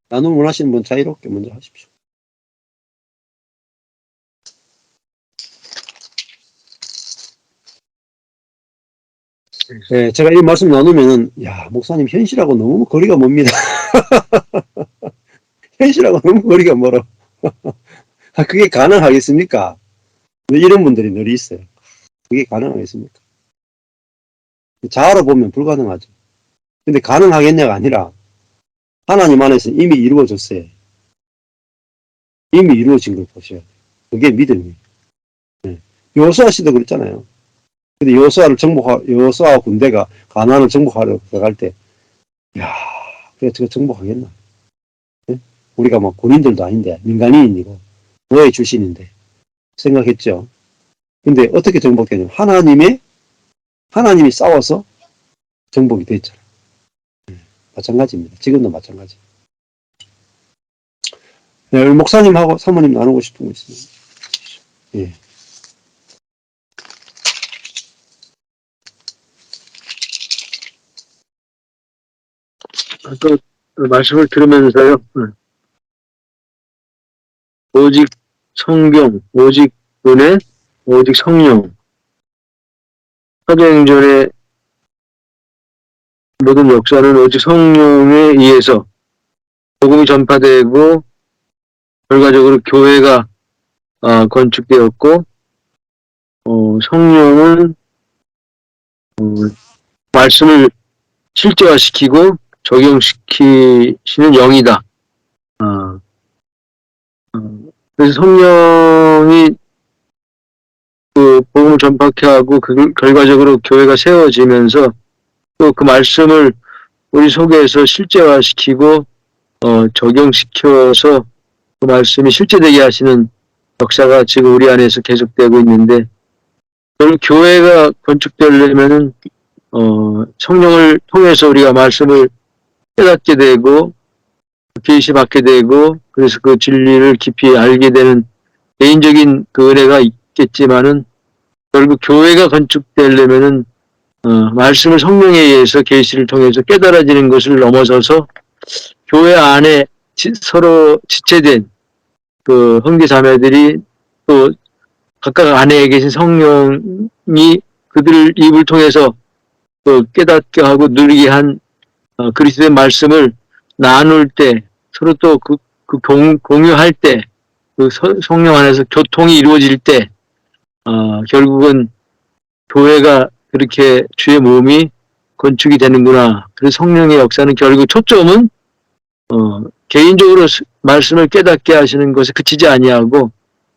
나눔 원하시는 분 자유롭게 먼저 하십시오. 네, 제가 이 말씀 나누면은, 야, 목사님 현실하고 너무 거리가 멉니다. 현실하고 너무 거리가 멀어. 그게 가능하겠습니까? 이런 분들이 늘 있어요. 그게 가능하겠습니까? 자아로 보면 불가능하죠. 근데 가능하겠냐가 아니라, 하나님 안에서 이미 이루어졌어요. 이미 이루어진 걸 보셔야 돼요. 그게 믿음이에요. 네. 여호수아 씨도 그랬잖아요. 근데 여호수아 군대가 가나안을 정복하러 들어갈 때, 야, 그래, 저거 정복하겠나? 네? 우리가 뭐 군인들도 아닌데, 민간인이고, 노예 출신인데, 생각했죠. 근데 어떻게 정복되냐면, 하나님이 싸워서 정복이 됐잖아요. 네, 마찬가지입니다. 지금도 마찬가지. 네, 목사님하고 사모님 나누고 싶은 거 있습니다. 예. 아까 그 말씀을 들으면서요. 오직 성경, 오직 은혜, 오직 성령. 사도행전의 모든 역사는 오직 성령에 의해서 복음이 전파되고 결과적으로 교회가 건축되었고, 성령은 말씀을 실제화시키고 적용시키시는 영이다. 그래서 성령이 그 복음을 전파케 하고 그 결과적으로 교회가 세워지면서 또 그 말씀을 우리 속에서 실제화시키고 적용시켜서 그 말씀이 실제되게 하시는 역사가 지금 우리 안에서 계속되고 있는데, 교회가 건축되려면은 성령을 통해서 우리가 말씀을 깨닫게 되고 계시 받게 되고, 그래서 그 진리를 깊이 알게 되는 개인적인 그 은혜가 있겠지만은, 결국 교회가 건축되려면은 말씀을 성령에 의해서 계시를 통해서 깨달아지는 것을 넘어서서 교회 안에 서로 지체된 그 형제 자매들이 또 각각 안에 계신 성령이 그들 입을 통해서 또 깨닫게 하고 누리게 한 그리스도의 말씀을 나눌 때, 서로 또 공유할 때, 그 성령 안에서 교통이 이루어질 때, 결국은 교회가 그렇게 주의 몸이 건축이 되는구나. 그래서 성령의 역사는 결국 초점은 개인적으로 말씀을 깨닫게 하시는 것에 그치지 아니하고,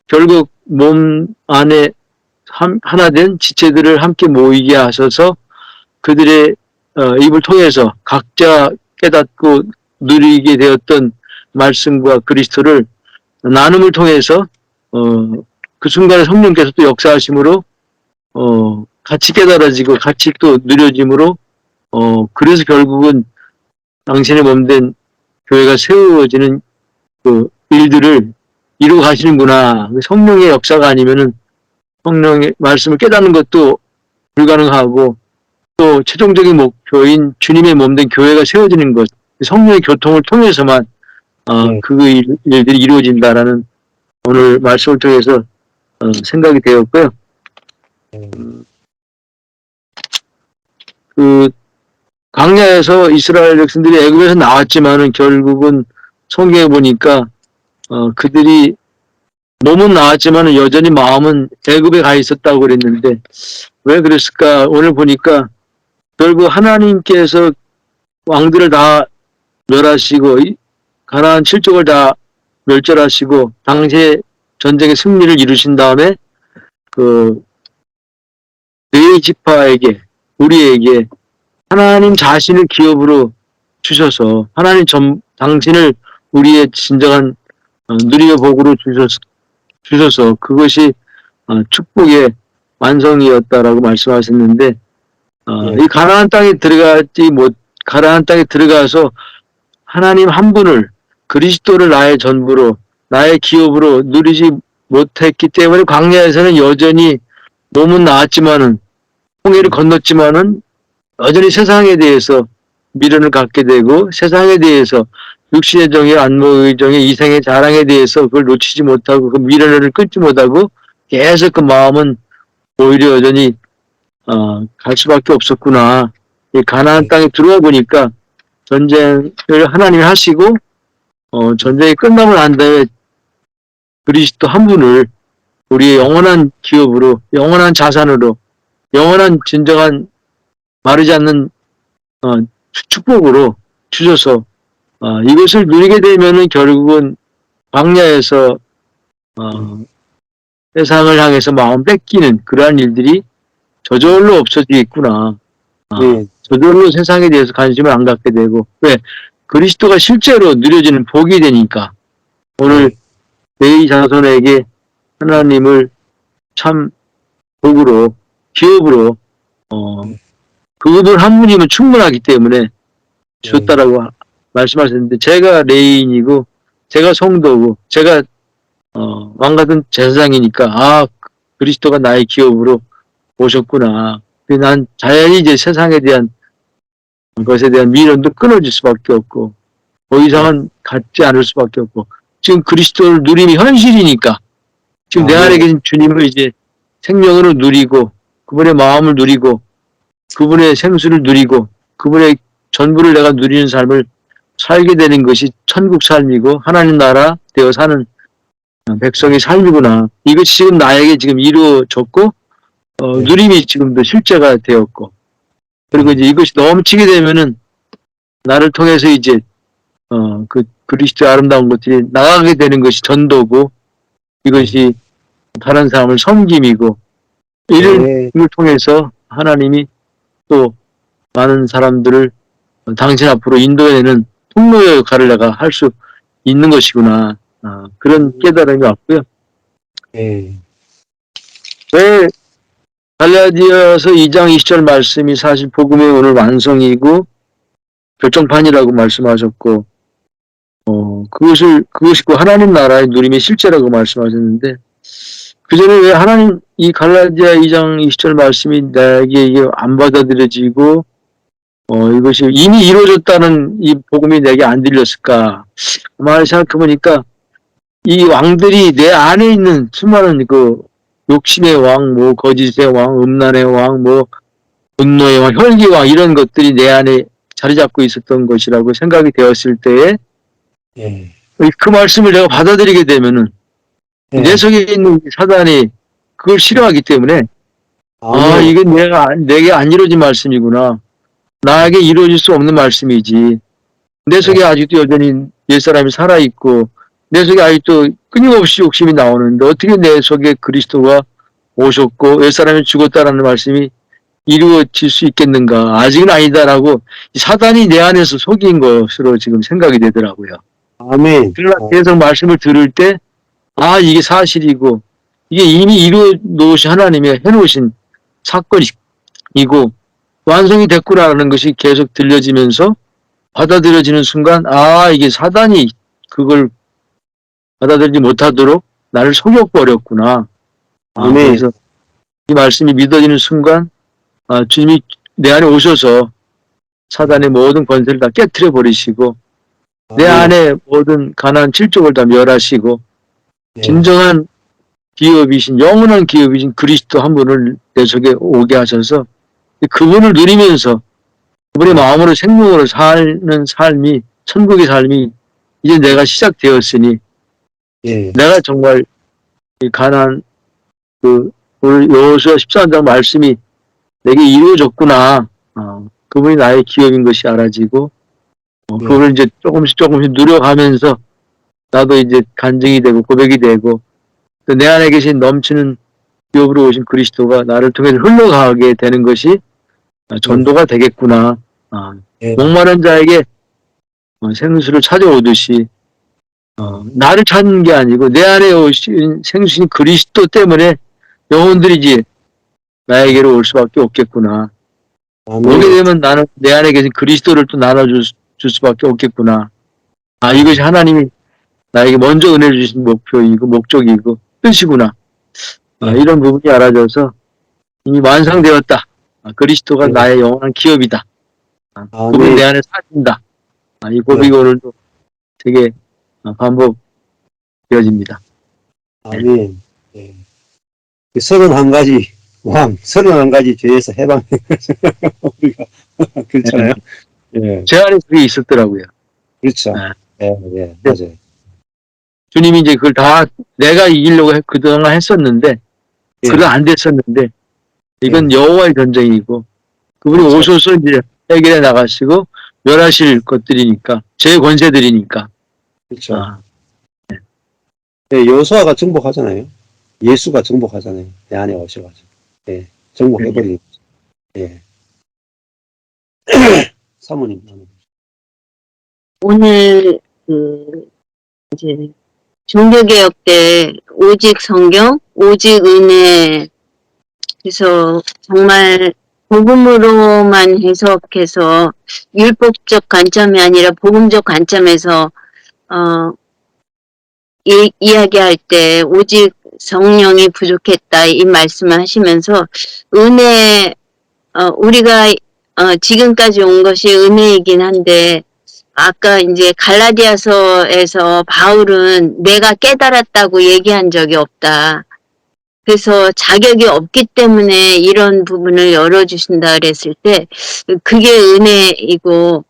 결국 몸 안에 하나된 지체들을 함께 모이게 하셔서 그들의 입을 통해서 각자 깨닫고 누리게 되었던 말씀과 그리스도를 나눔을 통해서 그 순간에 성령께서 또 역사하심으로 같이 깨달아지고 같이 또 누려짐으로 그래서 결국은 당신의 몸된 교회가 세워지는 그 일들을 이루어 가시는구나. 성령의 역사가 아니면은 성령의 말씀을 깨닫는 것도 불가능하고, 또 최종적인 목표인 주님의 몸된 교회가 세워지는 것, 성령의 교통을 통해서만 그 일들이 이루어진다라는 오늘 말씀을 통해서 생각이 되었고요. 그 광야에서 이스라엘 백성들이 애굽에서 나왔지만은 결국은 성경에 보니까 그들이 몸은 나왔지만은 여전히 마음은 애굽에 가 있었다고 그랬는데, 왜 그랬을까? 오늘 보니까 결국 하나님께서 왕들을 다 멸하시고 가나안 7족을 다 멸절하시고 당시에 전쟁의 승리를 이루신 다음에 그 네 지파에게, 우리에게 하나님 자신을 기업으로 주셔서 당신을 우리의 진정한 누리의 복으로 주셔서 그것이 축복의 완성이었다라고 말씀하셨는데, 이 가나안 땅에 가나안 땅에 들어가서 하나님 한 분을, 그리스도를 나의 전부로, 나의 기업으로 누리지 못했기 때문에 광야에서는 여전히 몸은 나았지만은, 홍해를 건넜지만은 여전히 세상에 대해서 미련을 갖게 되고 세상에 대해서 육신의 정의, 안목의 정의, 이생의 자랑에 대해서 그걸 놓치지 못하고 그 미련을 끊지 못하고 계속 그 마음은 오히려 여전히 갈 수밖에 없었구나. 이 가나안 땅에 들어와 보니까 전쟁을 하나님이 하시고 전쟁이 끝나고 난 다음에 그리스도 한 분을 우리의 영원한 기업으로, 영원한 자산으로, 영원한 진정한 마르지 않는 축복으로 주셔서 이것을 누리게 되면은 결국은 광야에서 세상을 향해서 마음 뺏기는 그러한 일들이 저절로 없어지겠구나. 예. 저절로 세상에 대해서 관심을 안 갖게 되고, 왜? 그리스도가 실제로 누려지는 복이 되니까 오늘 내 자손에게 하나님을 참 복으로, 기업으로 그분 한 분이면 충분하기 때문에 주었다라고 말씀하셨는데, 제가 레인이고 제가 성도고 제가 왕같은 제사장이니까 그리스도가 나의 기업으로 오셨구나. 난 자연히 이제 세상에 대한 것에 대한 미련도 끊어질 수밖에 없고 더 이상은 갖지 않을 수밖에 없고, 지금 그리스도를 누림이 현실이니까 지금 내 안에 계신 주님을 이제 생명으로 누리고 그분의 마음을 누리고 그분의 생수를 누리고 그분의 전부를 내가 누리는 삶을 살게 되는 것이 천국 삶이고 하나님 나라 되어 사는 백성의 삶이구나. 이것이 지금 나에게 지금 이루어졌고 누림이 지금도 실제가 되었고, 그리고 이제 이것이 넘치게 되면은 나를 통해서 이제 그 그리스도의 아름다운 것들이 나가게 되는 것이 전도고, 이것이 다른 사람을 섬김이고, 이를 통해서 하나님이 또 많은 사람들을 당신 앞으로 인도해내는 통로의 역할을 내가 할 수 있는 것이구나. 그런 깨달음이 왔고요. 왜 갈라디아서 2장 20절 말씀이 사실 복음의 오늘 완성이고 결정판이라고 말씀하셨고, 그것이 하나님 나라의 누림의 실제라고 말씀하셨는데, 그 전에 왜 하나님 이 갈라디아 2장 20절 말씀이 내게 이게 안 받아들여지고 이것이 이미 이루어졌다는 이 복음이 내게 안 들렸을까? 가만히 생각해보니까 이 왕들이 내 안에 있는 수많은 그 욕심의 왕, 뭐 거짓의 왕, 음란의 왕, 뭐 분노의 왕, 혈기의 왕, 이런 것들이 내 안에 자리 잡고 있었던 것이라고 생각이 되었을 때에 그 말씀을 내가 받아들이게 되면은 내 속에 있는 사단이 그걸 싫어하기 때문에 이건 내게 안 이루어진 말씀이구나. 나에게 이루어질 수 없는 말씀이지. 내 속에 아직도 여전히 옛사람이 살아있고 내 속에 아직도 끊임없이 욕심이 나오는데 어떻게 내 속에 그리스도가 오셨고 옛사람이 죽었다라는 말씀이 이루어질 수 있겠는가. 아직은 아니다라고 사단이 내 안에서 속인 것으로 지금 생각이 되더라고요. 아멘. 그러나 계속 말씀을 들을 때 이게 사실이고 이게 이미 이루어 놓으신 하나님의 해놓으신 사건이고 완성이 됐구나라는 것이 계속 들려지면서 받아들여지는 순간 이게 사단이 그걸 받아들이지 못하도록 나를 속여버렸구나. 그래서 이 말씀이 믿어지는 순간 주님이 내 안에 오셔서 사단의 모든 권세를 다 깨트려 버리시고 내 안에 모든 가난한 칠족을 다 멸하시고 진정한 기업이신, 영원한 기업이신 그리스도 한 분을 내 속에 오게 하셔서 그분을 누리면서 그분의 마음으로 생명으로 사는 삶이, 천국의 삶이 이제 내가 시작되었으니 내가 정말 이 가난 오늘 여호수아 14장 말씀이 내게 이루어졌구나. 그분이 나의 기업인 것이 알아지고 그걸 이제 조금씩 누려가면서 나도 이제 간증이 되고 고백이 되고 또 내 안에 계신 넘치는 기업으로 오신 그리스도가 나를 통해서 흘러가게 되는 것이 전도가 되겠구나. 목마른 자에게 생수를 찾아오듯이 나를 찾는 게 아니고 내 안에 오신 생수인 그리스도 때문에 영혼들이 이제 나에게로 올 수밖에 없겠구나. 오게 되면 나는 내 안에 계신 그리스도를 또 나눠줄 수밖에 없겠구나. 이것이 하나님이 나에게 먼저 은혜 주신 목표이고 목적이고 뜻이구나. 이런 부분이 알아져서 이미 완성되었다. 그리스도가 나의 영원한 기업이다. 그분 아멘. 내 안에 사신다. 이 고백이 네. 오늘도 되게 반복되어집니다. 아멘. 예. 31가지 왕, 31가지 죄에서 해방해. 우리가, 그렇잖아요. 예. 제 안에 그게 있었더라고요. 그렇죠. 네. 예, 예, 맞아요. 주님이 이제 그걸 다 내가 이기려고 그동안 했었는데, 예, 그건 안 됐었는데, 이건 여호와의 전쟁이고, 그분이 그렇죠. 오셔서 이제 해결해 나가시고, 멸하실 것들이니까, 제 권세들이니까. 그렇죠. 예, 여호수아가 정복하잖아요. 예수가 정복하잖아요. 내 안에 오셔가지고. 예, 정복해버리는 거죠. 예. 사모님. 오늘 이제 종교개혁 때 오직 성경, 오직 은혜, 그래서 정말 복음으로만 해석해서 율법적 관점이 아니라 복음적 관점에서 이야기할 때 오직 성령이 부족했다 이 말씀을 하시면서 은혜, 우리가 지금까지 온 것이 은혜이긴 한데, 아까 이제 갈라디아서에서 바울은 내가 깨달았다고 얘기한 적이 없다. 그래서 자격이 없기 때문에 이런 부분을 열어주신다 그랬을 때 그게 은혜이고,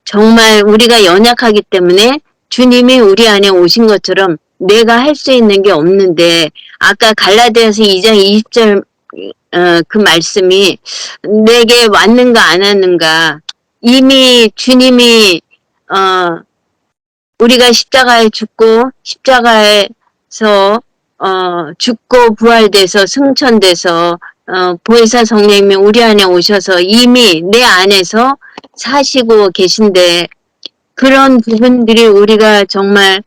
정말 우리가 연약하기 때문에 주님이 우리 안에 오신 것처럼 내가 할 수 있는 게 없는데, 아까 갈라디아서 2장 20절 그 말씀이 내게 왔는가 안 왔는가, 이미 주님이 우리가 십자가에 죽고 십자가에서 죽고 부활돼서 승천돼서 보혜사 성령님이 우리 안에 오셔서 이미 내 안에서 사시고 계신데, 그런 부분들이 우리가 정말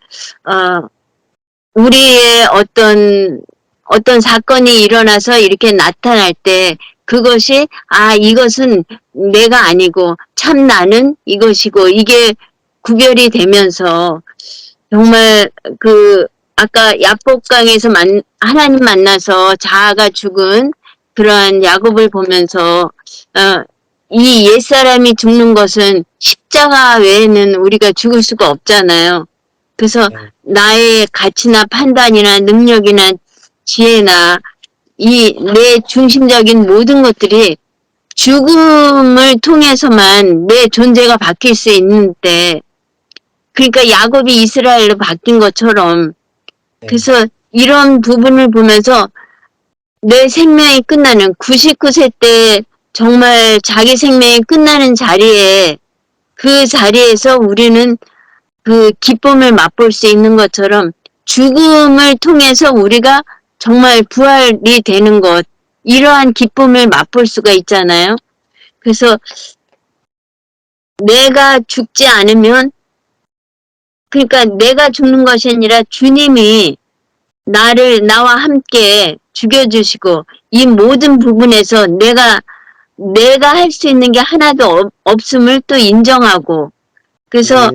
우리의 어떤 사건이 일어나서 이렇게 나타날 때 그것이 이것은 내가 아니고 참 나는 이것이고, 이게 구별이 되면서 정말 아까 야복강에서 하나님 만나서 자아가 죽은 그러한 야곱을 보면서 이 옛사람이 죽는 것은 십자가 외에는 우리가 죽을 수가 없잖아요. 그래서 나의 가치나 판단이나 능력이나 지혜나 이 내 중심적인 모든 것들이 죽음을 통해서만 내 존재가 바뀔 수 있는데, 그러니까 야곱이 이스라엘로 바뀐 것처럼, 그래서 이런 부분을 보면서 내 생명이 끝나는 99세 때 정말 자기 생명이 끝나는 자리에, 그 자리에서 우리는 그 기쁨을 맛볼 수 있는 것처럼 죽음을 통해서 우리가 정말 부활이 되는 것, 이러한 기쁨을 맛볼 수가 있잖아요. 그래서 내가 죽지 않으면, 그러니까 내가 죽는 것이 아니라 주님이 나와 함께 죽여주시고, 이 모든 부분에서 내가 할 수 있는 게 하나도 없음을 또 인정하고, 그래서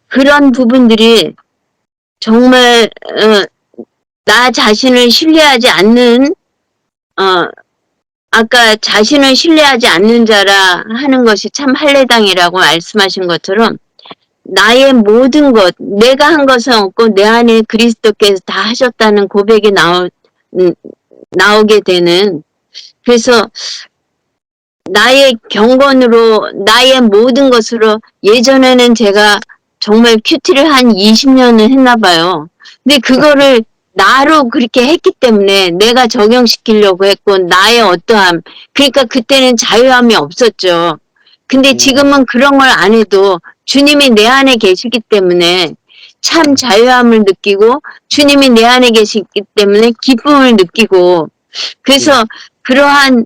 그런 부분들이 정말 나 자신을 신뢰하지 않는, 아까 자신을 신뢰하지 않는 자라 하는 것이 참 할례당이라고 말씀하신 것처럼, 나의 모든 것, 내가 한 것은 없고 내 안에 그리스도께서 다 하셨다는 고백이 나오게 되는, 그래서 나의 경건으로, 나의 모든 것으로, 예전에는 제가 정말 큐티를 한 20년은 했나 봐요. 근데 그거를 나로 그렇게 했기 때문에 내가 적용시키려고 했고, 나의 어떠함, 그러니까 그때는 자유함이 없었죠. 근데 지금은 그런 걸 안 해도 주님이 내 안에 계시기 때문에 참 자유함을 느끼고, 주님이 내 안에 계시기 때문에 기쁨을 느끼고, 그래서 그러한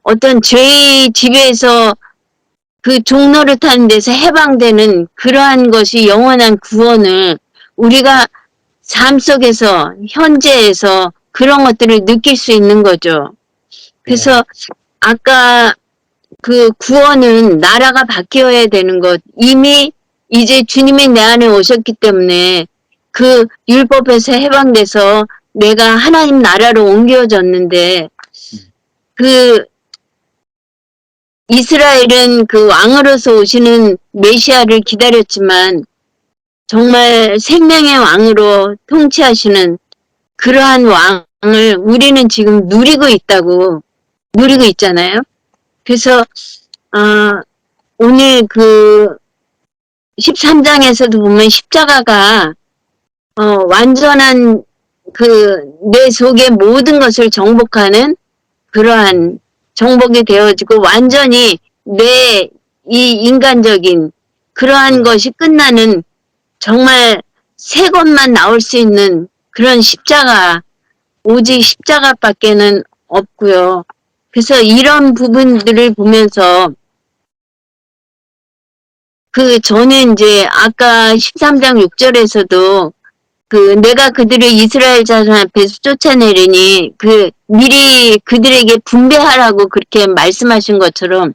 어떤 죄의 지배에서 그 종로를 타는 데서 해방되는 그러한 것이 영원한 구원을 우리가 삶 속에서, 현재에서 그런 것들을 느낄 수 있는 거죠. 그래서 아까 그 구원은 나라가 바뀌어야 되는 것, 이미 이제 주님이 내 안에 오셨기 때문에 그 율법에서 해방돼서 내가 하나님 나라로 옮겨졌는데, 그 이스라엘은 그 왕으로서 오시는 메시아를 기다렸지만 정말 생명의 왕으로 통치하시는 그러한 왕을 우리는 지금 누리고 있잖아요. 그래서 오늘 그 13장에서도 보면 십자가가 완전한 그 내 속의 모든 것을 정복하는 그러한 정복이 되어지고 완전히 내 이 인간적인 그러한 것이 끝나는 정말 새 것만 나올 수 있는 그런 십자가, 오직 십자가밖에는 없고요. 그래서 이런 부분들을 보면서 저는 이제 아까 13장 6절에서도 내가 그들을 이스라엘 자손 앞에서 쫓아내리니 미리 그들에게 분배하라고 그렇게 말씀하신 것처럼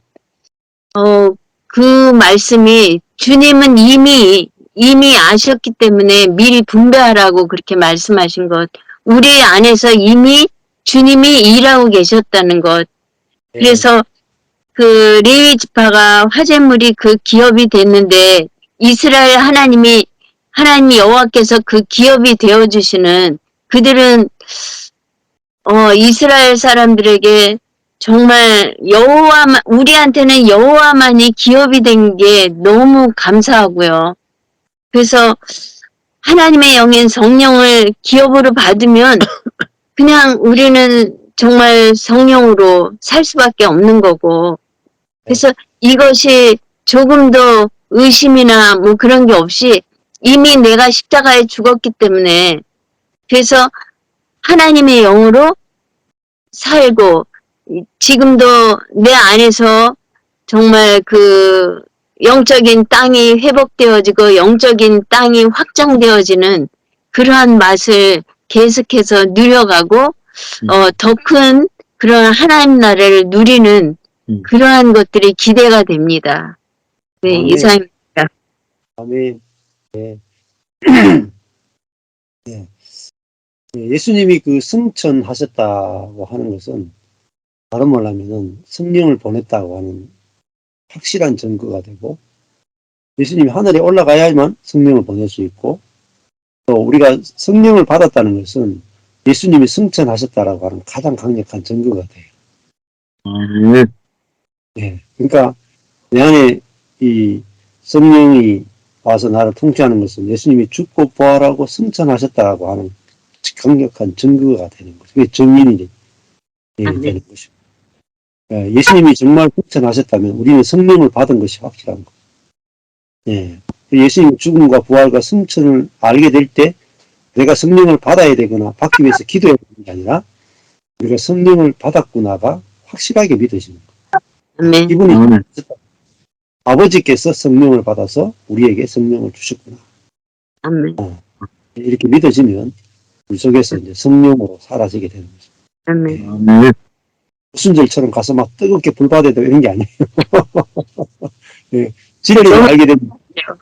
그 말씀이 주님은 이미 아셨기 때문에 미리 분배하라고 그렇게 말씀하신 것. 우리 안에서 이미 주님이 일하고 계셨다는 것. 그래서 레위 지파가 화제물이 그 기업이 됐는데 이스라엘 하나님 여호와께서 그 기업이 되어주시는 그들은 이스라엘 사람들에게 정말 우리한테는 여호와만이 기업이 된 게 너무 감사하고요. 그래서 하나님의 영인 성령을 기업으로 받으면 그냥 우리는 정말 성령으로 살 수밖에 없는 거고, 그래서 이것이 조금 더 의심이나 뭐 그런 게 없이 이미 내가 십자가에 죽었기 때문에, 그래서 하나님의 영으로 살고 지금도 내 안에서 정말 영적인 땅이 회복되어지고 영적인 땅이 확장되어지는 그러한 맛을 계속해서 누려가고 더 큰 그런 하나님 나라를 누리는 그러한 것들이 기대가 됩니다. 네, 아멘. 이상입니다. 아멘. 네. 네. 예수님이 승천하셨다고 하는 것은 다른 말로 하면은 성령을 보냈다고 하는 확실한 증거가 되고, 예수님이 하늘에 올라가야만 성령을 보낼 수 있고, 또 우리가 성령을 받았다는 것은 예수님이 승천하셨다라고 하는 가장 강력한 증거가 돼요. 네. 그러니까 내 안에 이 성령이 와서 나를 통치하는 것은 예수님이 죽고 부활하고 승천하셨다라고 하는 강력한 증거가 되는 거죠. 그게 증인이 되는 것입니다. 예수님이 정말 승천하셨다면 우리는 성령을 받은 것이 확실한 거예요. 예. 예수님의 죽음과 부활과 승천을 알게 될 때 내가 성령을 받아야 되거나 받기 위해서 기도해야 되는 게 아니라 우리가 성령을 받았구나가 확실하게 믿어지는 거예요. 이분이 아버지께서 성령을 받아서 우리에게 성령을 주셨구나. 이렇게 믿어지면 우리 속에서 이제 성령으로 사라지게 되는 거죠. 무순절처럼 가서 막 뜨겁게 불받아야 되고 이런 게 아니에요. 네. 진리를 알게 되면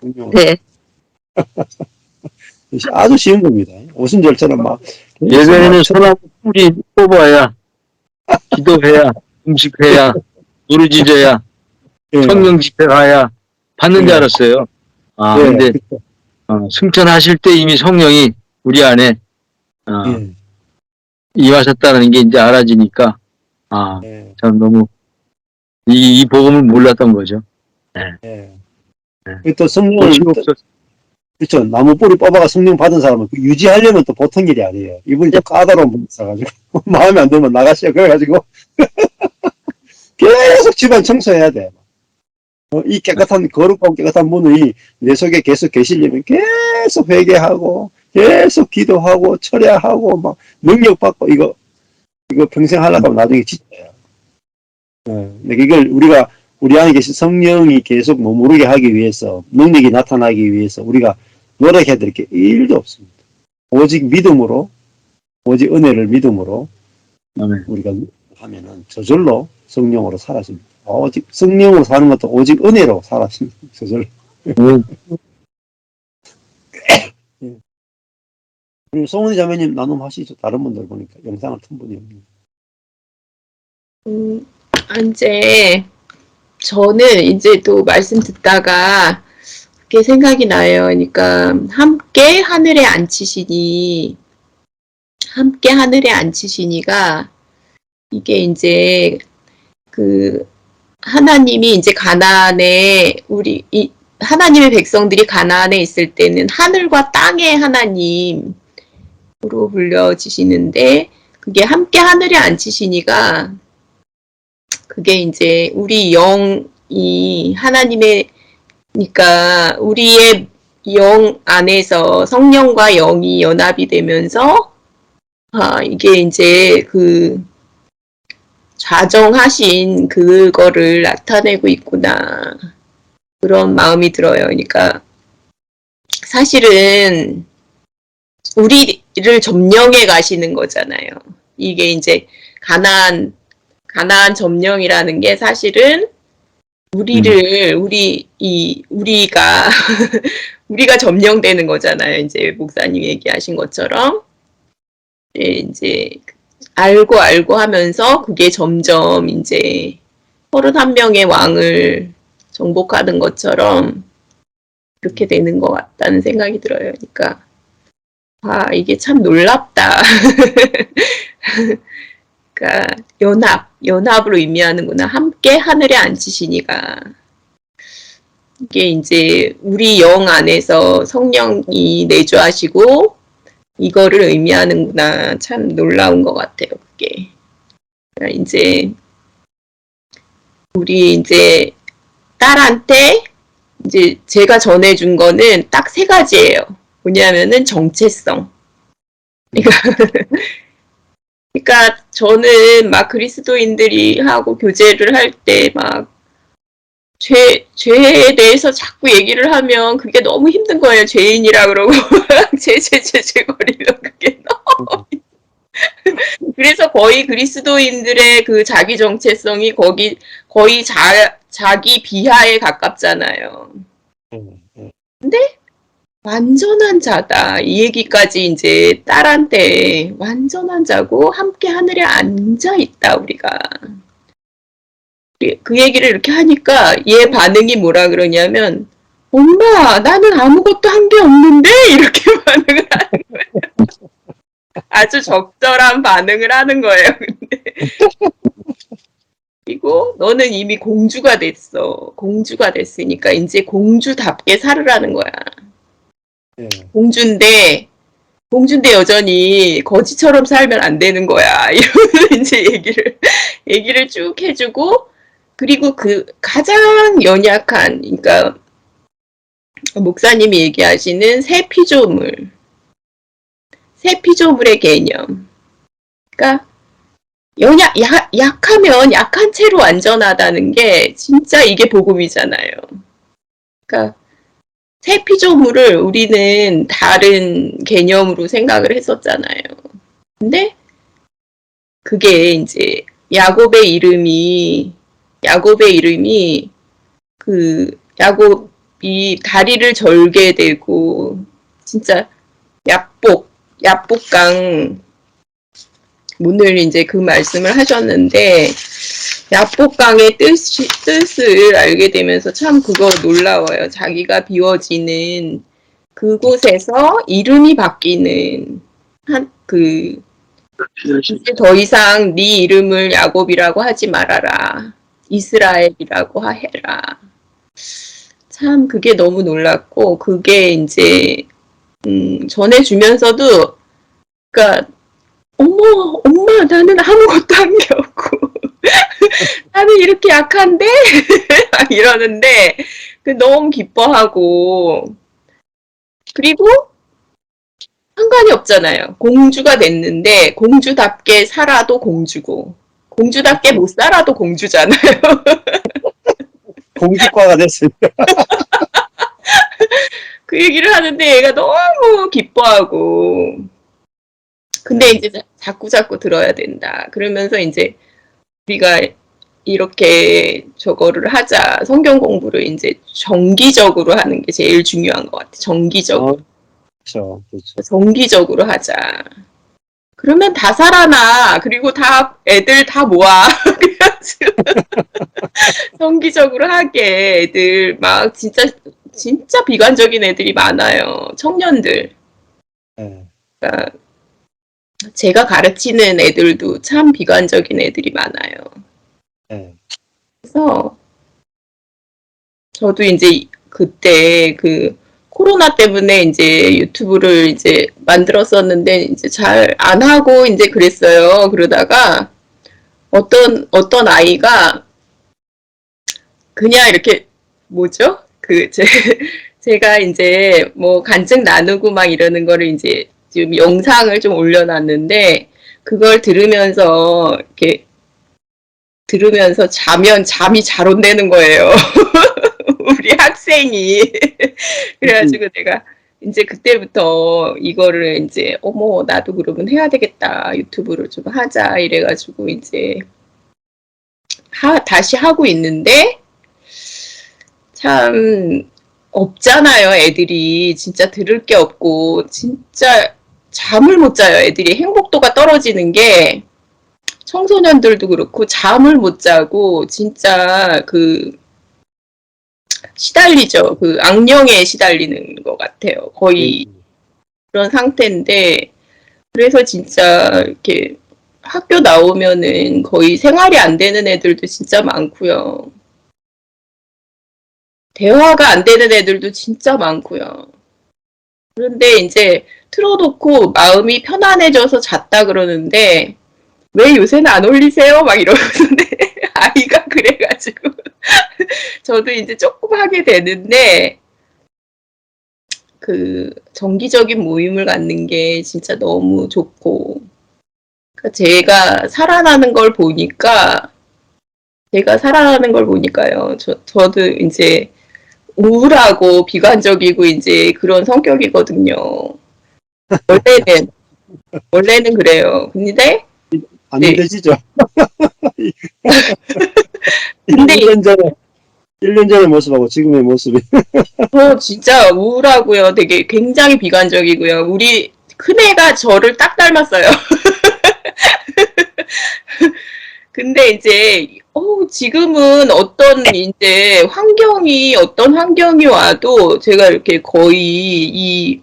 성령으로. 네. 아주 쉬운 겁니다. 오순절처럼 막 예전에는 소나무 뿌리 뽑아야, 기도해야, 음식해야, 부르짖어야, 성령 집회 가야 받는 줄 알았어요. 근데 승천하실 때 이미 성령이 우리 안에 임하셨다는 게 이제 알아지니까 참 너무 이 복음을 몰랐던 거죠. 또 성령을 그렇죠. 나무 뿌리 뽑아가 성령 받은 사람은 유지하려면 또 보통 일이 아니에요. 이분이 또 까다로운 분이 있어가지고 마음에 안 들면 나가시오. 그래가지고 계속 집안 청소해야 돼. 이 거룩하고 깨끗한 분이 내 속에 계속 계시려면 계속 회개하고 계속 기도하고 철야하고 막 능력받고 이거 평생 하려고 하면 나중에 지쳐요. 이걸 우리 안에 계신 성령이 계속 머무르게 하기 위해서, 능력이 나타나기 위해서 우리가 노력해야 될 게 1도 없습니다. 오직 믿음으로, 오직 은혜를 믿음으로 우리가 하면은 저절로 성령으로 사라집니다. 오직 성령으로 사는 것도 오직 은혜로 사라집니다. 저절로. 그리고 송은이 자매님 나눔하시죠. 다른 분들 보니까 영상을 튼 분이 없네요. 이제 저는 이제 또 말씀 듣다가 그게 생각이 나요. 그러니까 함께 하늘에 앉히시니가 이게 이제 그 하나님이 이제 가나안에 하나님의 백성들이 가나안에 있을 때는 하늘과 땅의 하나님으로 불려지시는데 그게 함께 하늘에 앉히시니가 그게 이제 우리 영이 하나님의 그러니까 우리의 영 안에서 성령과 영이 연합이 되면서 이게 이제 그 좌정하신 그거를 나타내고 있구나. 그런 마음이 들어요. 그러니까 사실은 우리를 점령해 가시는 거잖아요. 이게 이제 가나안 점령이라는 게 사실은 우리가 점령되는 거잖아요. 이제 목사님 얘기하신 것처럼 이제 알고 하면서 그게 점점 이제 31명의 왕을 정복하는 것처럼 그렇게 되는 것 같다는 생각이 들어요. 그러니까 이게 참 놀랍다. 그러니까 연합으로 의미하는구나. 함께 하늘에 앉히시니가 이게 이제 우리 영 안에서 성령이 내주하시고 이거를 의미하는구나. 참 놀라운 것 같아요. 그게 그러니까 이제 우리 이제 딸한테 이제 제가 전해준 거는 딱 3가지예요. 뭐냐면은 정체성. 그러니까 저는 막 그리스도인들이 하고 교제를 할 때 막 죄에 대해서 자꾸 얘기를 하면 그게 너무 힘든 거예요. 죄인이라 그러고 죄 거리면 그게 너무 그래서 거의 그리스도인들의 그 자기 정체성이 거의 자기 비하에 가깝잖아요. 근데 완전한 자다. 이 얘기까지 이제 딸한테 완전한 자고 함께 하늘에 앉아 있다 우리가. 그 얘기를 이렇게 하니까 얘 반응이 뭐라 그러냐면 엄마 나는 아무것도 한 게 없는데 이렇게 반응을 하는 거예요. 아주 적절한 반응을 하는 거예요. 근데. 그리고 너는 이미 공주가 됐어. 공주가 됐으니까 이제 공주답게 살으라는 거야. 공주인데 여전히 거지처럼 살면 안 되는 거야. 이러면서 이제 얘기를 쭉 해주고, 그리고 그 가장 연약한, 그러니까 목사님이 얘기하시는 새 피조물의 개념. 그러니까 약하면 약한 채로 안전하다는 게 진짜 이게 복음이잖아요. 그러니까 새 피조물을 우리는 다른 개념으로 생각을 했었잖아요. 근데 그게 이제 야곱의 이름이 그 야곱이 다리를 절게 되고 진짜 야복강 오늘 이제 그 말씀을 하셨는데 야복강의 뜻을 알게 되면서 참 그거 놀라워요. 자기가 비워지는 그곳에서 이름이 바뀌는 이제 더 이상 네 이름을 야곱이라고 하지 말아라. 이스라엘이라고 해라. 참 그게 너무 놀랐고 그게 이제 전해주면서도 그러니까 엄마 나는 아무것도 한 게 없고 나는 이렇게 약한데 이러는데 너무 기뻐하고 그리고 상관이 없잖아요. 공주가 됐는데 공주답게 살아도 공주고 공주답게 못 살아도 공주잖아요. 공주과가 됐습니다. 그 얘기를 하는데 얘가 너무 기뻐하고 근데 이제 자꾸 들어야 된다. 그러면서 이제 우리가 이렇게 저거를 하자. 성경 공부를 이제 정기적으로 하는 게 제일 중요한 것 같아. 정기적으로. 그렇죠. 정기적으로 하자. 그러면 다 살아나. 그리고 애들 다 모아. 그래가지고 성기적으로 하게 애들 막 진짜 비관적인 애들이 많아요. 청년들. 예. 그러니까 제가 가르치는 애들도 참 비관적인 애들이 많아요. 예. 그래서 저도 이제 그때 그 코로나 때문에 이제 유튜브를 이제 만들었었는데 이제 잘 안 하고 이제 그랬어요. 그러다가 어떤 아이가 그냥 이렇게 뭐죠? 제가 이제 뭐 간증 나누고 막 이러는 거를 이제 지금 영상을 좀 올려놨는데 그걸 들으면서 이렇게 들으면서 잠이 잘 온다는 거예요. 우리 학생이. 그래가지고 내가 이제 그때부터 이거를 이제 어머 나도 그러면 해야 되겠다 유튜브를 좀 하자 이래가지고 이제 다시 하고 있는데 참 없잖아요 애들이 진짜 들을 게 없고 진짜 잠을 못 자요 애들이 행복도가 떨어지는 게 청소년들도 그렇고 잠을 못 자고 진짜 시달리죠. 그 악령에 시달리는 것 같아요. 거의 그런 상태인데 그래서 진짜 이렇게 학교 나오면은 거의 생활이 안 되는 애들도 진짜 많고요. 대화가 안 되는 애들도 진짜 많고요. 그런데 이제 틀어놓고 마음이 편안해져서 잤다 그러는데 왜 요새는 안 올리세요? 막 이러는데 아이가 그래가지고 저도 이제 조금 하게 되는데 그 정기적인 모임을 갖는 게 진짜 너무 좋고 그러니까 제가 살아나는 걸 보니까요. 저도 이제 우울하고 비관적이고 이제 그런 성격이거든요. 원래는 그래요. 근데 안 네. 믿어지죠? 근데 1년 전의 모습하고 지금의 모습이. 저 진짜 우울하고요. 되게 굉장히 비관적이고요. 우리 큰애가 저를 딱 닮았어요. 근데 이제 지금은 어떤 환경이 와도 제가 이렇게 거의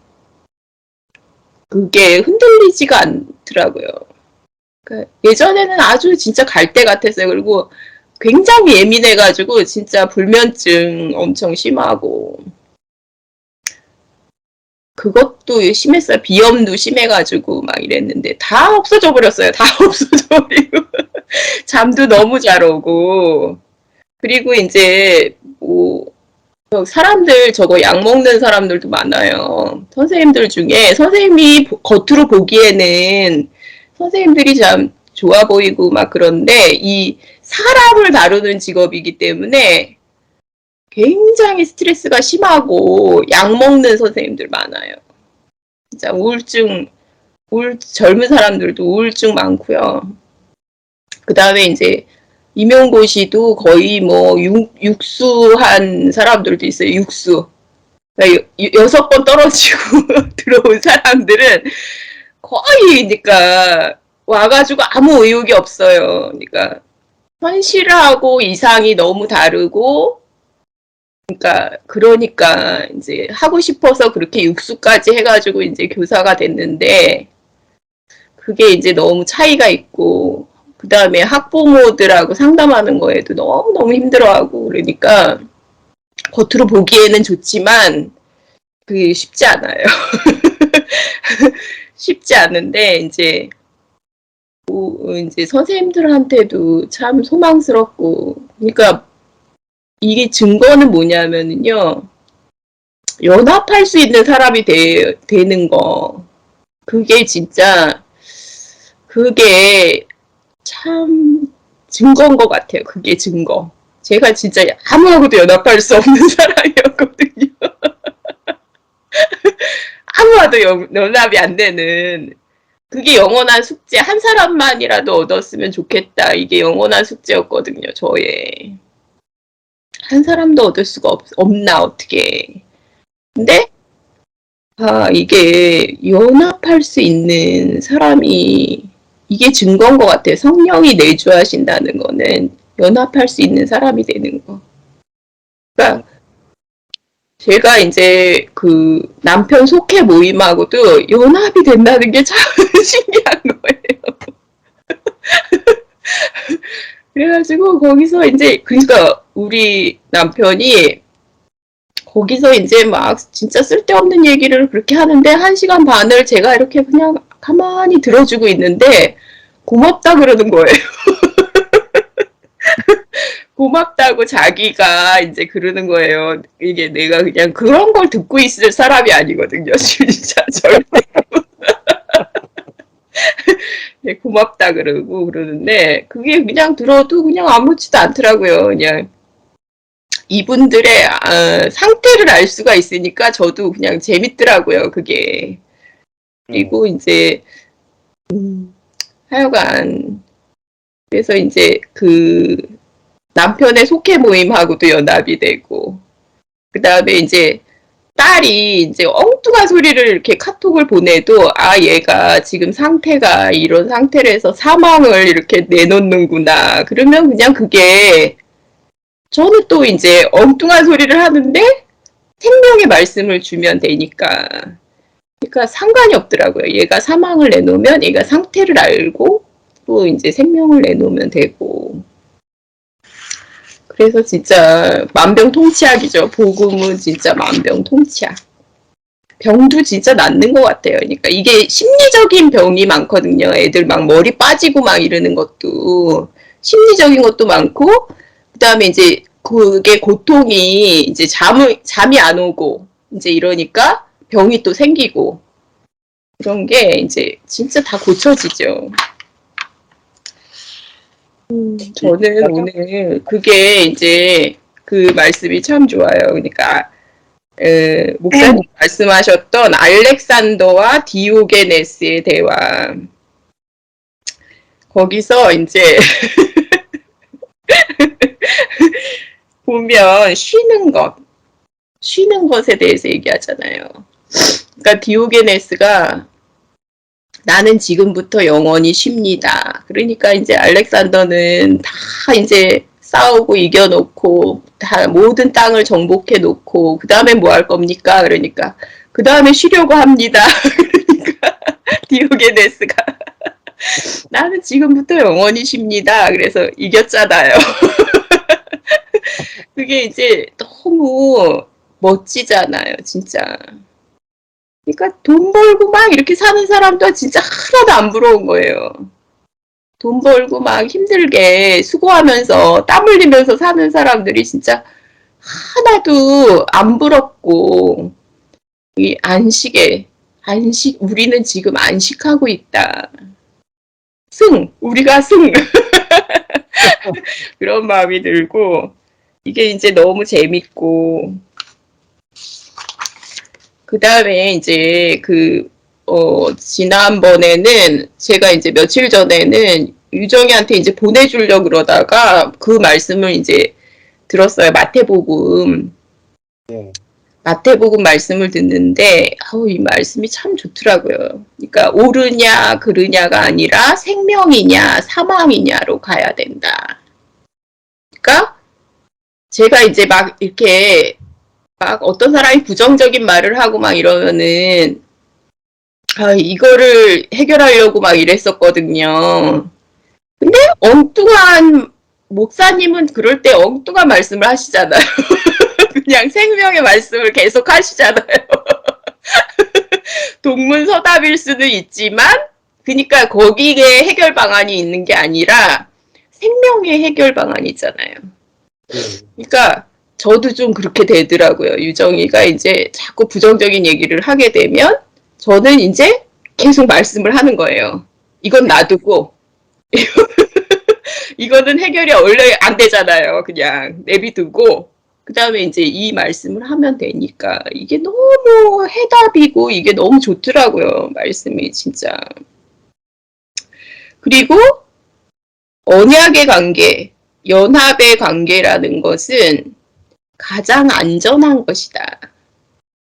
그게 흔들리지가 않더라고요. 그러니까 예전에는 아주 진짜 갈대 같았어요. 그리고 굉장히 예민해가지고 진짜 불면증 엄청 심하고 그것도 심했어요. 비염도 심해가지고 막 이랬는데 다 없어져 버렸어요. 다 없어져 버리고 잠도 너무 잘 오고 그리고 이제 뭐 사람들 저거 약 먹는 사람들도 많아요. 선생님들 중에 선생님이 겉으로 보기에는 선생님들이 참 좋아 보이고 막 그런데 이 사람을 다루는 직업이기 때문에 굉장히 스트레스가 심하고 약 먹는 선생님들 많아요. 진짜 젊은 사람들도 우울증 많고요. 그 다음에 이제 임용고시도 거의 뭐 육수한 사람들도 있어요. 육수. 그러니까 6번 떨어지고 들어온 사람들은 거의 그러니까 와가지고 아무 의욕이 없어요. 그러니까 현실하고 이상이 너무 다르고 그러니까 이제 하고 싶어서 그렇게 육수까지 해가지고 이제 교사가 됐는데 그게 이제 너무 차이가 있고 그 다음에 학부모들하고 상담하는 거에도 너무너무 힘들어하고 그러니까 겉으로 보기에는 좋지만 그게 쉽지 않아요. 쉽지 않은데 이제 선생님들한테도 참 소망스럽고 그러니까 이게 증거는 뭐냐면은요 연합할 수 있는 사람이 되는 거 그게 진짜 그게 참 증거인 것 같아요. 그게 증거. 제가 진짜 아무하고도 연합할 수 없는 사람이었거든요. 아무와도 연합이 안 되는 그게 영원한 숙제 한 사람만이라도 얻었으면 좋겠다. 이게 영원한 숙제였거든요. 저의 한 사람도 얻을 수가 없나 어떻게 근데 이게 연합할 수 있는 사람이 이게 증거인 것 같아요. 성령이 내주하신다는 거는 연합할 수 있는 사람이 되는 거. 그러니까 제가 이제 그 남편 속회 모임하고도 연합이 된다는 게 참 신기한 거예요. 그래가지고 거기서 이제 그러니까 우리 남편이 거기서 이제 막 진짜 쓸데없는 얘기를 그렇게 하는데 1시간 반을 제가 이렇게 그냥 가만히 들어주고 있는데 고맙다 그러는 거예요. 고맙다고 자기가 이제 그러는 거예요. 이게 내가 그냥 그런 걸 듣고 있을 사람이 아니거든요. 진짜 절대. 네, 고맙다 그러고 그러는데 그게 그냥 들어도 그냥 아무렇지도 않더라고요. 그냥 이분들의 상태를 알 수가 있으니까 저도 그냥 재밌더라고요. 그게. 그리고 이제 하여간 그래서 이제 그 남편의 속해 모임하고도 연합이 되고 그 다음에 이제 딸이 이제 엉뚱한 소리를 이렇게 카톡을 보내도 아 얘가 지금 상태가 이런 상태라서 사망을 이렇게 내놓는구나. 그러면 그냥 그게 저는 또 이제 엉뚱한 소리를 하는데 생명의 말씀을 주면 되니까 그러니까 상관이 없더라고요. 얘가 사망을 내놓으면 얘가 상태를 알고 또 이제 생명을 내놓으면 되고 그래서 진짜 만병통치약이죠. 복음은 진짜 만병통치약. 병도 진짜 낫는 것 같아요. 그러니까 이게 심리적인 병이 많거든요. 애들 막 머리 빠지고 막 이러는 것도 심리적인 것도 많고 그 다음에 이제 그게 고통이 이제 잠이 안 오고 이제 이러니까 병이 또 생기고 그런 게 이제 진짜 다 고쳐지죠. 저는 오늘 그게 이제 그 말씀이 참 좋아요. 그러니까 목사님 말씀하셨던 알렉산더와 디오게네스의 대화 거기서 이제 보면 쉬는 것에 대해서 얘기하잖아요. 그러니까 디오게네스가 나는 지금부터 영원히 쉽니다. 그러니까 이제 알렉산더는 다 이제 싸우고 이겨놓고 다 모든 땅을 정복해 놓고 그 다음에 뭐 할 겁니까? 그러니까 그 다음에 쉬려고 합니다. 그러니까 디오게네스가 나는 지금부터 영원히 쉽니다. 그래서 이겼잖아요. 그게 이제 너무 멋지잖아요, 진짜. 그러니까 돈 벌고 막 이렇게 사는 사람도 진짜 하나도 안 부러운 거예요. 돈 벌고 막 힘들게 수고하면서 땀 흘리면서 사는 사람들이 진짜 하나도 안 부럽고 이 우리는 지금 안식하고 있다. 우리가 승 그런 마음이 들고 이게 이제 너무 재밌고 그 다음에 이제 지난번에는 제가 이제 며칠 전에는 유정이한테 이제 보내주려고 그러다가 그 말씀을 이제 들었어요. 마태복음. 네. 마태복음 말씀을 듣는데, 이 말씀이 참 좋더라고요. 그러니까 옳으냐, 그르냐가 아니라 생명이냐, 사망이냐로 가야 된다. 그러니까 제가 이제 막 이렇게 막 어떤 사람이 부정적인 말을 하고 막 이러면은 이거를 해결하려고 막 이랬었거든요. 근데 엉뚱한 목사님은 그럴 때 엉뚱한 말씀을 하시잖아요. 그냥 생명의 말씀을 계속 하시잖아요. 동문서답일 수도 있지만 그러니까 거기에 해결 방안이 있는 게 아니라 생명의 해결 방안이 있잖아요. 그러니까 저도 좀 그렇게 되더라고요. 유정이가 이제 자꾸 부정적인 얘기를 하게 되면 저는 이제 계속 말씀을 하는 거예요. 이건 놔두고 이거는 해결이 원래 안 되잖아요. 그냥 내비두고 그 다음에 이제 이 말씀을 하면 되니까 이게 너무 해답이고 이게 너무 좋더라고요. 말씀이 진짜. 그리고 언약의 관계, 연합의 관계라는 것은 가장 안전한 것이다.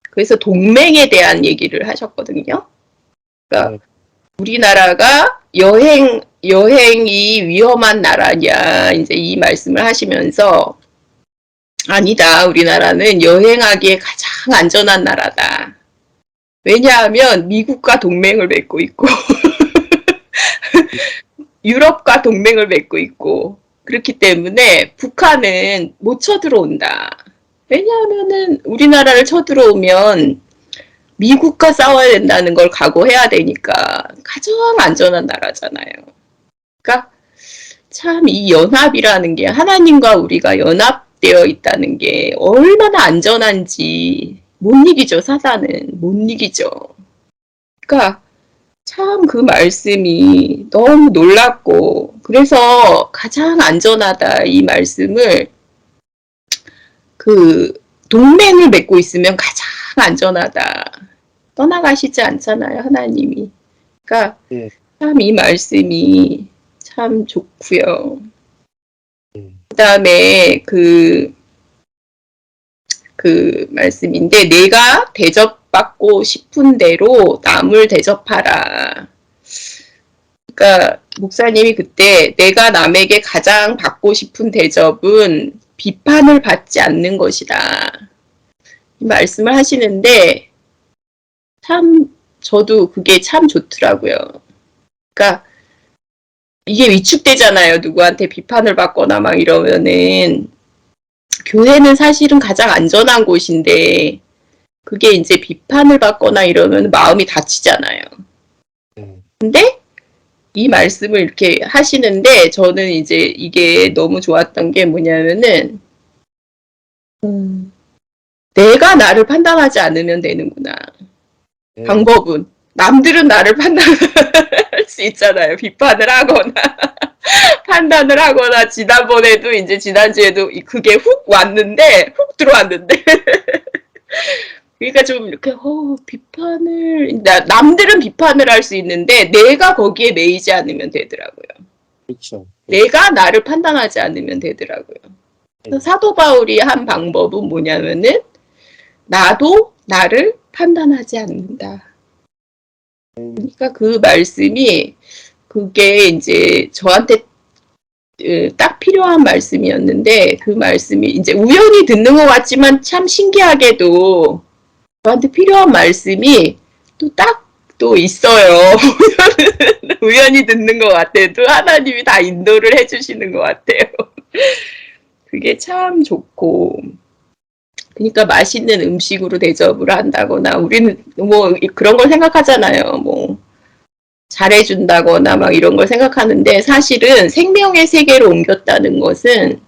그래서 동맹에 대한 얘기를 하셨거든요. 그러니까 우리나라가 여행이 위험한 나라냐, 이제 이 말씀을 하시면서, 아니다, 우리나라는 여행하기에 가장 안전한 나라다. 왜냐하면 미국과 동맹을 맺고 있고, 유럽과 동맹을 맺고 있고, 그렇기 때문에 북한은 못 쳐들어온다. 왜냐하면은 우리나라를 쳐들어오면 미국과 싸워야 된다는 걸 각오해야 되니까 가장 안전한 나라잖아요. 그러니까 참 이 연합이라는 게 하나님과 우리가 연합되어 있다는 게 얼마나 안전한지 못 이기죠. 사단은 못 이기죠. 그러니까 참 그 말씀이 너무 놀랍고 그래서 가장 안전하다 이 말씀을 그 동맹을 맺고 있으면 가장 안전하다. 떠나가시지 않잖아요, 하나님이. 그러니까 예. 참 이 말씀이 참 좋고요. 예. 그다음에 그 말씀인데 내가 대접받고 싶은 대로 남을 대접하라. 그러니까 목사님이 그때 내가 남에게 가장 받고 싶은 대접은 비판을 받지 않는 것이다. 이 말씀을 하시는데 참 저도 그게 참 좋더라고요. 그러니까 이게 위축되잖아요. 누구한테 비판을 받거나 막 이러면은 교회는 사실은 가장 안전한 곳인데 그게 이제 비판을 받거나 이러면 마음이 다치잖아요. 근데 이 말씀을 이렇게 하시는데 저는 이제 이게 너무 좋았던 게 뭐냐면은 내가 나를 판단하지 않으면 되는구나. 예. 방법은 남들은 나를 판단할 수 있잖아요. 비판을 하거나 판단을 하거나 지난번에도 이제 지난주에도 그게 훅 왔는데 훅 들어왔는데 그러니까 좀 이렇게 비판을 남들은 비판을 할 수 있는데 내가 거기에 매이지 않으면 되더라고요. 그렇죠. 내가 나를 판단하지 않으면 되더라고요. 그래서 사도 바울이 한 방법은 뭐냐면은 나도 나를 판단하지 않는다. 그러니까 그 말씀이 그게 이제 저한테 딱 필요한 말씀이었는데 그 말씀이 이제 우연히 듣는 것 같지만 참 신기하게도 저한테 필요한 말씀이 또 딱 또 있어요. 우연히 듣는 것 같아도 하나님이 다 인도를 해주시는 것 같아요. 그게 참 좋고 그러니까 맛있는 음식으로 대접을 한다거나 우리는 뭐 그런 걸 생각하잖아요. 뭐 잘해준다거나 막 이런 걸 생각하는데 사실은 생명의 세계로 옮겼다는 것은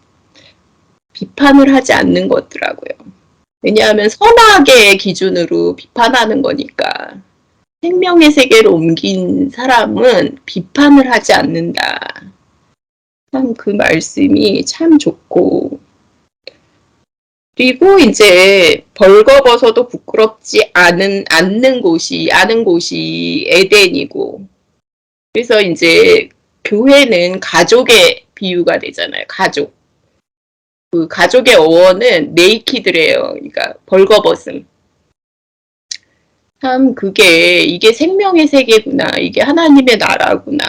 비판을 하지 않는 거더라고요. 왜냐하면 선악의 기준으로 비판하는 거니까 생명의 세계로 옮긴 사람은 비판을 하지 않는다. 참 그 말씀이 참 좋고 그리고 이제 벌거벗어도 부끄럽지 않는 곳이 에덴이고 그래서 이제 교회는 가족의 비유가 되잖아요. 가족. 그 가족의 어원은 네이키드래요. 그러니까 벌거벗음. 참 이게 생명의 세계구나. 이게 하나님의 나라구나.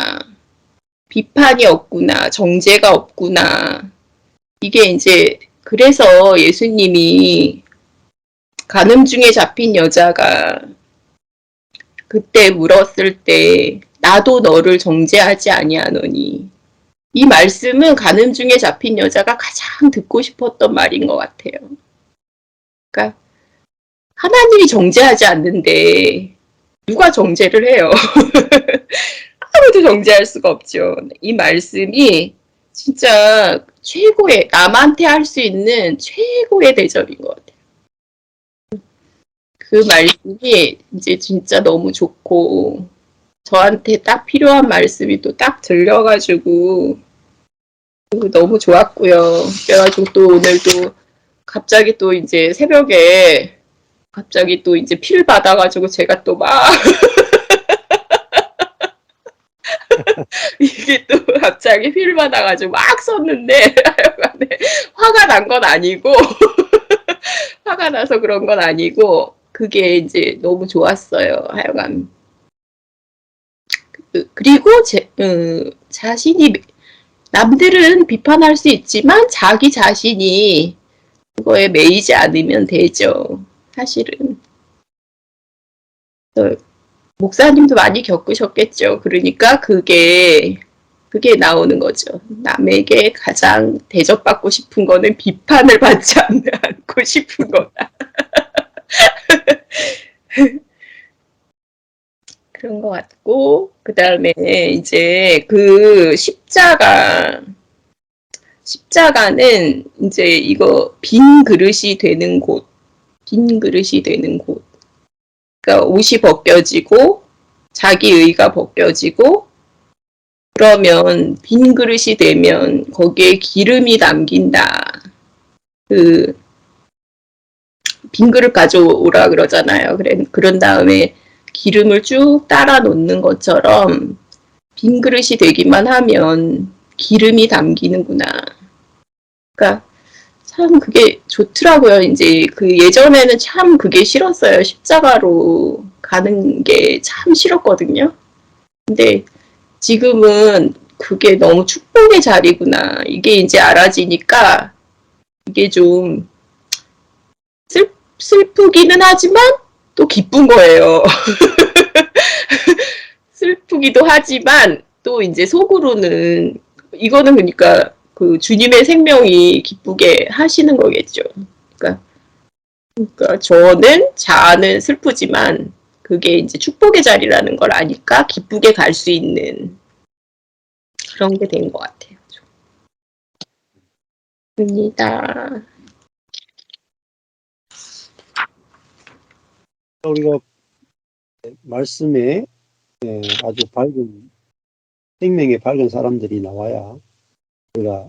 비판이 없구나. 정죄가 없구나. 이게 이제 그래서 예수님이 간음중에 잡힌 여자가 그때 물었을 때 나도 너를 정죄하지 아니하노니 이 말씀은 간음중에 잡힌 여자가 가장 듣고 싶었던 말인 것 같아요. 그러니까 하나님이 정죄하지 않는데 누가 정죄를 해요? 아무도 정죄할 수가 없죠. 이 말씀이 진짜 최고의 남한테 할 수 있는 최고의 대접인 것 같아요. 그 말씀이 이제 진짜 너무 좋고 저한테 딱 필요한 말씀이 또 딱 들려가지고 너무 좋았고요. 그래가지고 또 오늘도 갑자기 또 이제 새벽에 갑자기 또 이제 피를 받아가지고 제가 또 막 이게 또 갑자기 피를 받아가지고 막 썼는데 하여간에 화가 난 건 아니고 화가 나서 그런 건 아니고 그게 이제 너무 좋았어요. 하여간 그리고 자신이, 남들은 비판할 수 있지만 자기 자신이 그거에 매이지 않으면 되죠. 사실은. 목사님도 많이 겪으셨겠죠. 그러니까 그게 나오는 거죠. 남에게 가장 대접받고 싶은 거는 비판을 받지 않고 싶은 거다. 그런 것 같고, 그 다음에 이제 그 십자가는 이제 이거 빈 그릇이 되는 곳. 그러니까 옷이 벗겨지고, 자기 의가 벗겨지고, 그러면 빈 그릇이 되면 거기에 기름이 담긴다. 빈 그릇 가져오라 그러잖아요. 그런 다음에 기름을 쭉 따라 놓는 것처럼 빈 그릇이 되기만 하면 기름이 담기는구나. 그러니까 참 그게 좋더라고요. 이제 예전에는 참 그게 싫었어요. 십자가로 가는 게 참 싫었거든요. 근데 지금은 그게 너무 축복의 자리구나. 이게 이제 알아지니까 이게 좀 슬프기는 하지만 또 기쁜 거예요. 슬프기도 하지만 또 이제 속으로는 이거는 그러니까 그 주님의 생명이 기쁘게 하시는 거겠죠. 그러니까 자아는 슬프지만 그게 이제 축복의 자리라는 걸 아니까 기쁘게 갈 수 있는 그런 게 된 것 같아요. 입니다. 우리가 말씀에 아주 밝은, 생명의 밝은 사람들이 나와야 우리가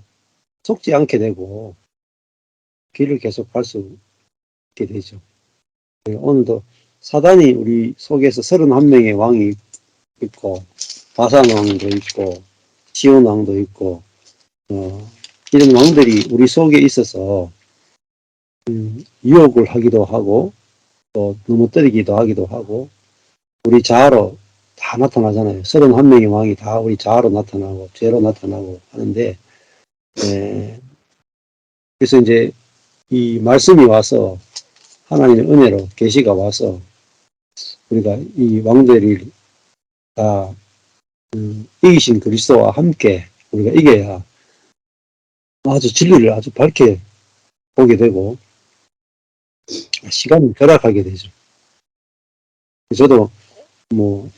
속지 않게 되고 길을 계속 갈 수 있게 되죠. 오늘도 사단이 우리 속에서 31명의 왕이 있고, 바산왕도 있고, 시온왕도 있고, 이런 왕들이 우리 속에 있어서 유혹을 하기도 하고, 또 넘어뜨리기도 하기도 하고, 우리 자아로 다 나타나잖아요. 31명의 왕이 다 우리 자아로 나타나고 죄로 나타나고 하는데, 그래서 이제 이 말씀이 와서 하나님의 은혜로 계시가 와서 우리가 이 왕들이 다 이기신 그리스도와 함께 우리가 이겨야 아주 진리를 아주 밝게 보게 되고 시간이 절약하게 되죠. 저도 뭐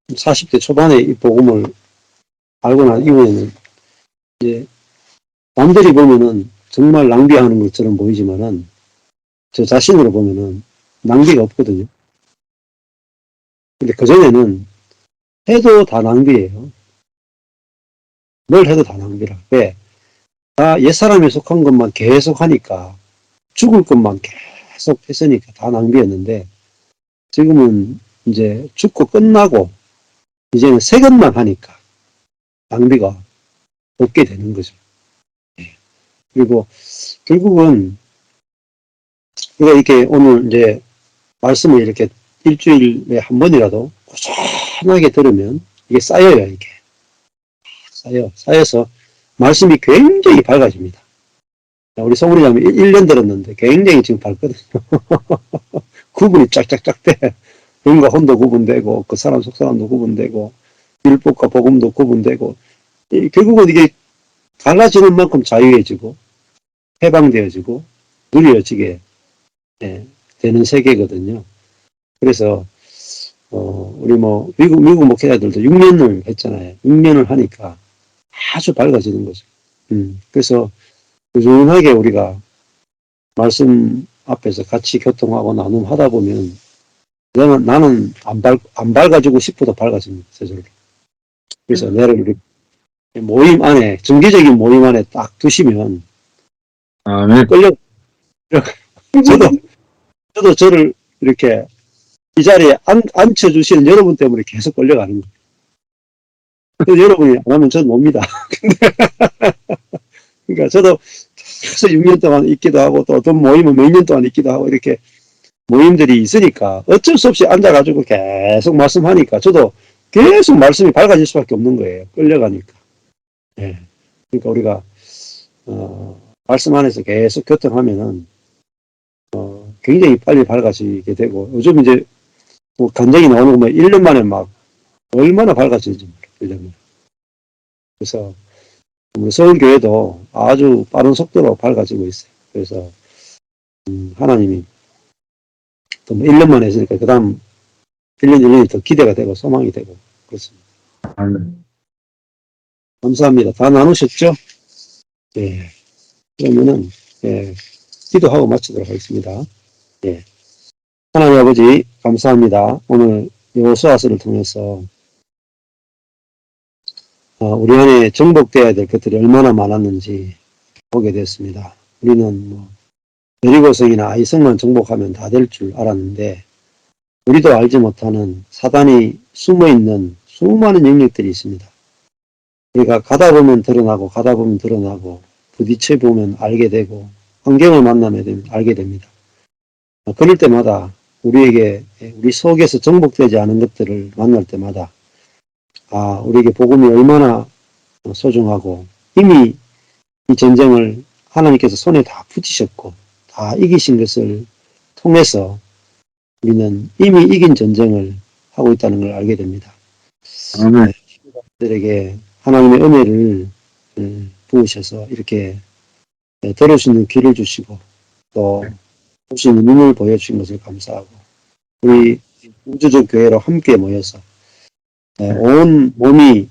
40대 초반에 이 복음을 알고 난 이후에는 이제 남들이 보면은 정말 낭비하는 것처럼 보이지만은 저 자신으로 보면은 낭비가 없거든요. 근데 그전에는 해도 다 낭비예요. 뭘 해도 다 낭비라. 왜? 다 옛사람에 속한 것만 계속 하니까 죽을 것만 계속 했으니까 다 낭비였는데 지금은 이제 죽고 끝나고 이제는 새 것만 하니까 낭비가 없게 되는 거죠. 그리고 결국은 우리가 이렇게 오늘 이제 말씀을 이렇게 일주일에 한 번이라도 꾸준하게 들으면 이게 쌓여요. 이게 쌓여서 말씀이 굉장히 밝아집니다. 우리 송우리 자매 1년 들었는데 굉장히 지금 밝거든요. 구분이 짝짝짝 돼. 영과 혼도 구분되고 그 사람 속 사람도 구분되고 율법과 복음도 구분되고 결국은 이게 갈라지는 만큼 자유해지고 해방되어지고 누려지게 되는 세계거든요. 그래서 우리 뭐 미국 목회자들도 6년을 했잖아요. 6년을 하니까 아주 밝아지는 거죠. 그래서 꾸준하게 우리가 말씀 앞에서 같이 교통하고 나눔하다 보면 나는 안 밝아지고 싶어도 밝아집니다. 저절로. 그래서 내를 모임 안에 정기적인 모임 안에 딱 두시면 아멘. 끌려. 저도 저를 이렇게 이 자리에 앉혀주시는 여러분 때문에 계속 끌려가는 거예요. 그래서 여러분이 안 하면 저는 옵니다. 그러니까 저도 계속 6년 동안 있기도 하고 또 어떤 모임은 몇 년 동안 있기도 하고 이렇게 모임들이 있으니까 어쩔 수 없이 앉아가지고 계속 말씀하니까 저도 계속 말씀이 밝아질 수밖에 없는 거예요. 끌려가니까. 예. 그러니까 우리가 말씀 안에서 계속 교통하면은 굉장히 빨리 밝아지게 되고 요즘 이제 뭐 간증이 나오는 거 보면 1년 만에 막 얼마나 밝아지는지 몰라요. 1년 만에. 그래서 우리 서울교회도 아주 빠른 속도로 밝아지고 있어요. 그래서 하나님이 또 뭐 1년 만에 했으니까 그 다음 1년, 1년이 더 기대가 되고 소망이 되고 그렇습니다. 감사합니다. 다 나누셨죠? 예. 그러면은 예, 기도하고 마치도록 하겠습니다. 예. 하나님 아버지 감사합니다. 오늘 여호수아서를 통해서 우리 안에 정복되어야 될 것들이 얼마나 많았는지 보게 됐습니다. 우리는 뭐 여리고성이나 아이성만 정복하면 다 될 줄 알았는데 우리도 알지 못하는 사단이 숨어있는 수많은 영역들이 있습니다. 우리가 가다 보면 드러나고 가다 보면 드러나고 부딪혀 보면 알게 되고 환경을 만나게 되면 알게 됩니다. 그럴 때마다 우리에게 우리 속에서 정복되지 않은 것들을 만날 때마다 우리에게 복음이 얼마나 소중하고 이미 이 전쟁을 하나님께서 손에 다 붙이셨고 다 이기신 것을 통해서 우리는 이미 이긴 전쟁을 하고 있다는 걸 알게 됩니다. 아멘. 들에게 하나님의 은혜를 부으셔서 이렇게 들을 수 있는 귀를 주시고 또 볼 수 있는 눈을 보여주신 것을 감사하고 우리 우주적 교회로 함께 모여서 온 몸이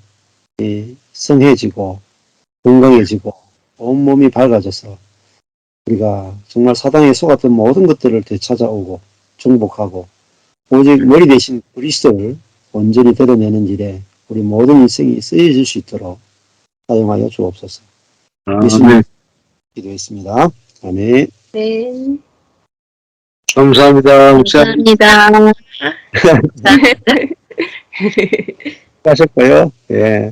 성해지고 건강해지고 온 몸이 밝아져서 우리가 정말 사단에 속았던 모든 것들을 되찾아오고 정복하고 오직 머리 대신 그리스도를 온전히 드러내는 일에 우리 모든 인생이 쓰여질 수 있도록 사용하여 주옵소서. 아멘. 기도했습니다. 아멘. 네. 감사합니다. 목사님. 감사합니다. 하셨고요. 예.